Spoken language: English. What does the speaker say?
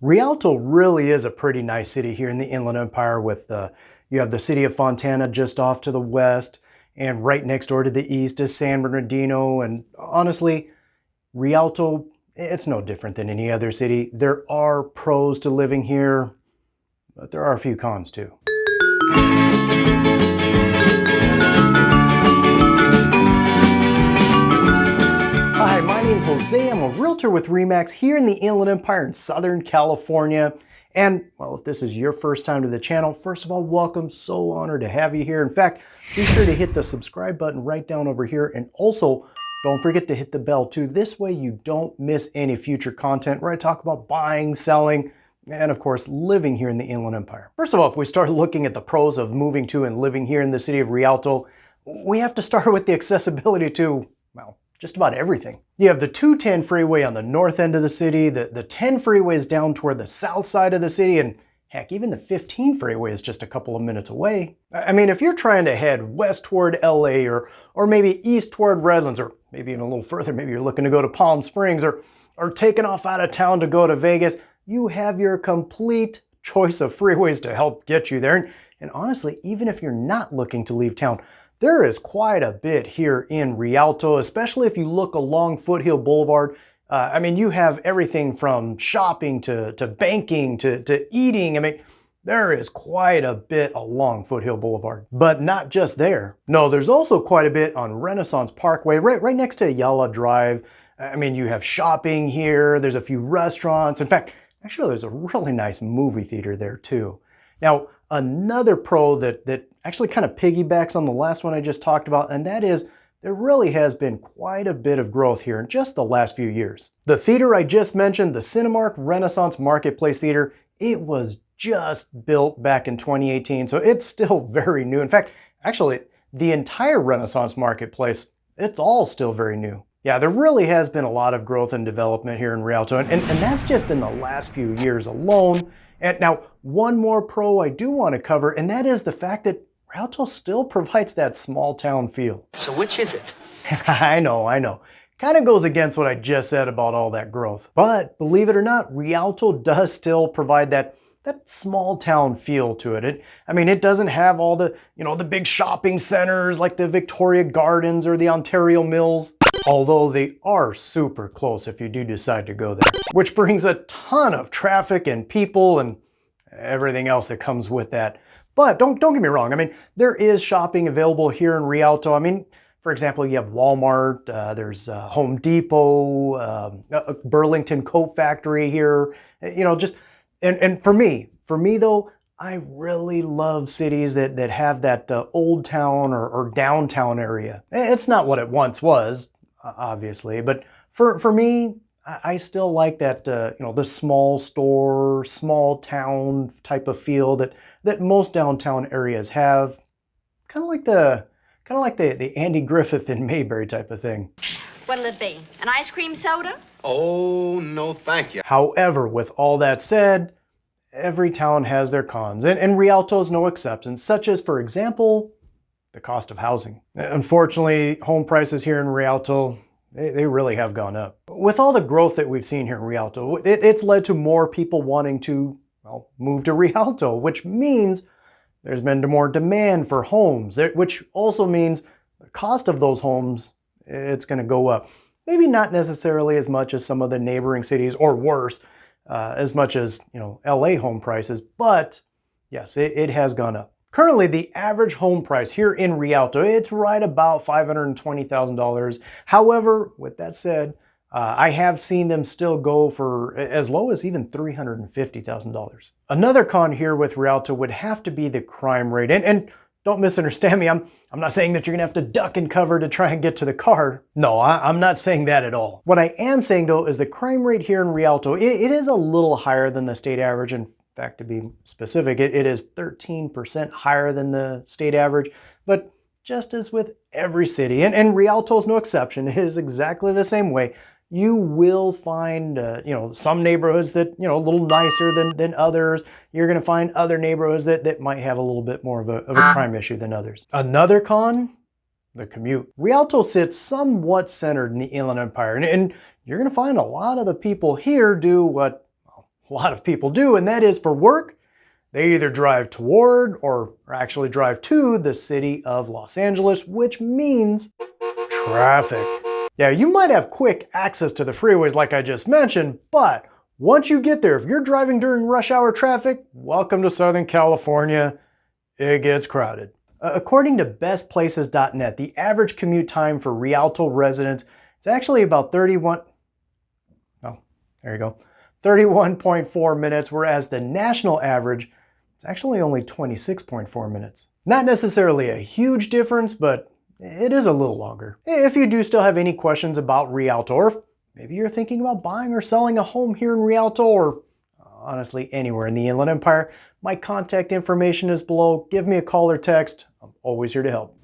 Rialto really is a pretty nice city here in the Inland Empire with you have the city of Fontana just off to the west, and right next door to the east is San Bernardino. And honestly, Rialto, it's no different than any other city. There are pros to living here, but there are a few cons too. Hi, my name's Jose. I'm a realtor with RE/MAX here in the Inland Empire in Southern California. And, well, if this is your first time to the channel, first of all, welcome. So honored to have you here. In fact, be sure to hit the subscribe button right down over here. And also, don't forget to hit the bell too. This way you don't miss any future content where I talk about buying, selling, and of course, living here in the Inland Empire. First of all, if we start looking at the pros of moving to and living here in the city of Rialto, we have to start with the accessibility to, well, just about everything. You have the 210 freeway on the north end of the city, the 10 freeway is down toward the south side of the city, and heck, even the 15 freeway is just a couple of minutes away. I mean, if you're trying to head west toward LA or maybe east toward Redlands, or maybe even a little further, maybe you're looking to go to Palm Springs or taking off out of town to go to Vegas, you have your complete choice of freeways to help get you there. And honestly, even if you're not looking to leave town, there is quite a bit here in Rialto, especially if you look along Foothill Boulevard. I mean, you have everything from shopping to banking to eating. I mean, there is quite a bit along Foothill Boulevard. But not just there. No, there's also quite a bit on Renaissance Parkway, right next to Ayala Drive. I mean, you have shopping here. There's a few restaurants. In fact, actually, there's a really nice movie theater there too. Now, another pro that actually kind of piggybacks on the last one I just talked about, and that is there really has been quite a bit of growth here in just the last few years. The theater I just mentioned, the Cinemark Renaissance Marketplace Theater, it was just built back in 2018, so it's still very new. In fact, actually, the entire Renaissance Marketplace, it's all still very new. Yeah, there really has been a lot of growth and development here in Rialto, and that's just in the last few years alone. And now, one more pro I do want to cover, and that is the fact that Rialto still provides that small town feel. So which is it? I know. Kind of goes against what I just said about all that growth. But believe it or not, Rialto does still provide that small town feel to it. I mean, it doesn't have all the, the big shopping centers like the Victoria Gardens or the Ontario Mills, although they are super close if you do decide to go there, which brings a ton of traffic and people and everything else that comes with that. But don't get me wrong. I mean, there is shopping available here in Rialto. I mean, for example, you have Walmart, there's Home Depot, Burlington Coat Factory here, and for me though, I really love cities that have that old town or downtown area. It's not what it once was, obviously, but for me, I still like that, the small store, small town type of feel that most downtown areas have. Kind of like the Andy Griffith in Mayberry type of thing. What'll it be? An ice cream soda? Oh, no thank you. However, with all that said, every town has their cons, and Rialto is no exception, such as, for example, the cost of housing. Unfortunately, home prices here in Rialto, they really have gone up. With all the growth that we've seen here in Rialto, it's led to more people wanting to, well, move to Rialto, which means there's been more demand for homes, which also means the cost of those homes, it's going to go up. Maybe not necessarily as much as some of the neighboring cities, or worse, as much as, LA home prices, but yes, it has gone up. Currently, the average home price here in Rialto, it's right about $520,000. However, with that said, I have seen them still go for as low as even $350,000. Another con here with Rialto would have to be the crime rate. And don't misunderstand me, I'm not saying that you're gonna have to duck and cover to try and get to the car. No, I'm not saying that at all. What I am saying though is the crime rate here in Rialto, it is a little higher than the state average. In fact, to be specific, it is 13% higher than the state average, but just as with every city, and Rialto is no exception, it is exactly the same way. You will find, some neighborhoods that, a little nicer than others. You're going to find other neighborhoods that might have a little bit more of a crime issue than others. Another con, the commute. Rialto sits somewhat centered in the Inland Empire, and you're going to find a lot of the people here do what a lot of people do, and that is for work. They either drive toward or actually drive to the city of Los Angeles, which means traffic. Yeah, you might have quick access to the freeways like I just mentioned, but once you get there, if you're driving during rush hour traffic, welcome to Southern California. It gets crowded. According to bestplaces.net, the average commute time for Rialto residents is actually about 31.4 minutes, whereas the national average is actually only 26.4 minutes. Not necessarily a huge difference, but it is a little longer. If you do still have any questions about Rialto, or if maybe you're thinking about buying or selling a home here in Rialto, or honestly anywhere in the Inland Empire, my contact information is below. Give me a call or text. I'm always here to help.